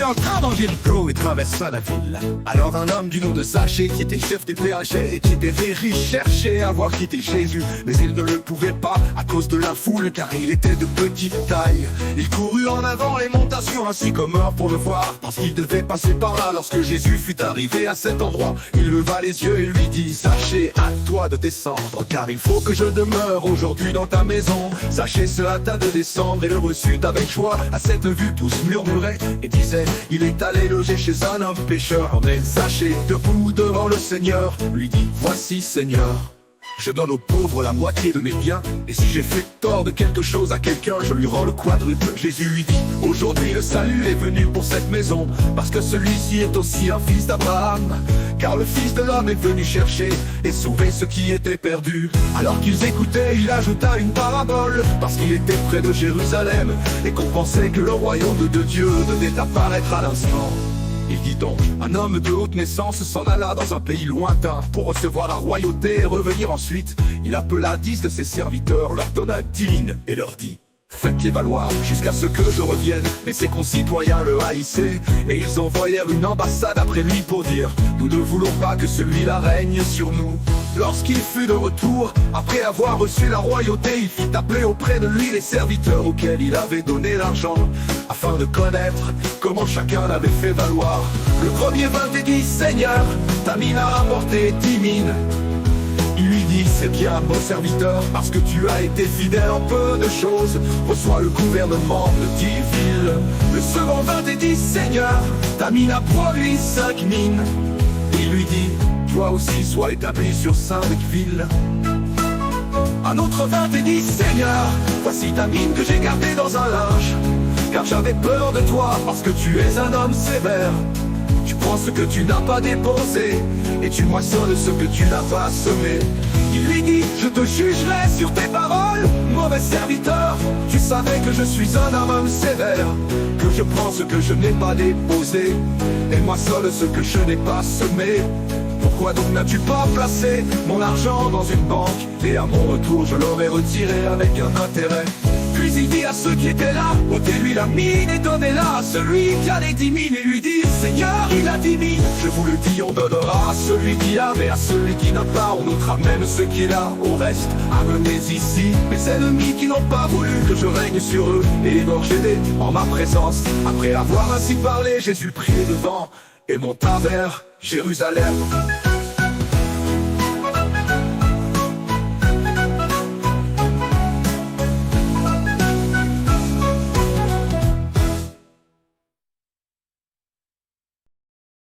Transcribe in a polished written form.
en train d'enlever le clos et traversa la ville. Alors un homme du nom de Zachée, qui était chef des péagers et qui était très riche, cherchait à voir qui était Jésus. Mais il ne le pouvait pas à cause de la foule, car il était de petite taille. Il courut en avant et monta sur un sycomore pour le voir, parce qu'il devait passer par là. Lorsque Jésus fut arrivé à cet endroit, il leva les yeux et lui dit: Zachée, à toi de descendre, car il faut que je demeure aujourd'hui dans ta maison. Zachée se hâta de descendre et le reçut avec joie. À cette vue, tous murmuraient et disaient: il est allé loger chez un homme pécheur. Mais Zachée, debout devant le Seigneur, lui dit: voici, Seigneur, je donne aux pauvres la moitié de mes biens, et si j'ai fait tort de quelque chose à quelqu'un, je lui rends le quadruple. Jésus lui dit: aujourd'hui le salut est venu pour cette maison, parce que celui-ci est aussi un fils d'Abraham. Car le Fils de l'homme est venu chercher et sauver ce qui était perdu. Alors qu'ils écoutaient, il ajouta une parabole, parce qu'il était près de Jérusalem, et qu'on pensait que le royaume de Dieu devait apparaître à l'instant. Il dit donc: un homme de haute naissance s'en alla dans un pays lointain pour recevoir la royauté et revenir ensuite. Il appela 10 de ses serviteurs, leur donna 10 lignes et leur dit: faites-les valoir jusqu'à ce que je revienne. Mais ses concitoyens le haïssaient, et ils envoyèrent une ambassade après lui pour dire: nous ne voulons pas que celui-là règne sur nous. Lorsqu'il fut de retour, après avoir reçu la royauté, il fit appeler auprès de lui les serviteurs auxquels il avait donné l'argent, afin de connaître comment chacun l'avait fait valoir. Le premier vint et dit: Seigneur, ta mine a rapporté 10 mines. Il lui dit: c'est bien, bon serviteur, parce que tu as été fidèle en peu de choses, reçois le gouvernement de 10 villes. Le second vint et dit: Seigneur, ta mine a produit 5 mines. Il lui dit: toi aussi sois établi sur 5 villes. Un autre vint et dit: Seigneur, voici ta mine que j'ai gardée dans un linge, car j'avais peur de toi, parce que tu es un homme sévère. Tu prends ce que tu n'as pas dépensé, et tu moissonnes ce que tu n'as pas semé. Il lui dit: je te jugerai sur tes paroles, mauvais serviteur. Tu savais que je suis un homme sévère, que je prends ce que je n'ai pas déposé, et moissonne ce que je n'ai pas semé. Pourquoi donc n'as-tu pas placé mon argent dans une banque, et à mon retour je l'aurais retiré avec un intérêt? Puis il dit à ceux qui étaient là: ôtez-lui la mine et donnez-la à celui qui a les 10 mines. Et lui dit: Seigneur, il a 10 mines. Je vous le dis, on donnera à celui qui a, mais à celui qui n'a pas, on ôtera même ce qu'il a. Au reste, amenez ici mes ennemis qui n'ont pas voulu que je règne sur eux, et égorgez-les en ma présence. Après avoir ainsi parlé, Jésus prit le vent et monta vers Jérusalem.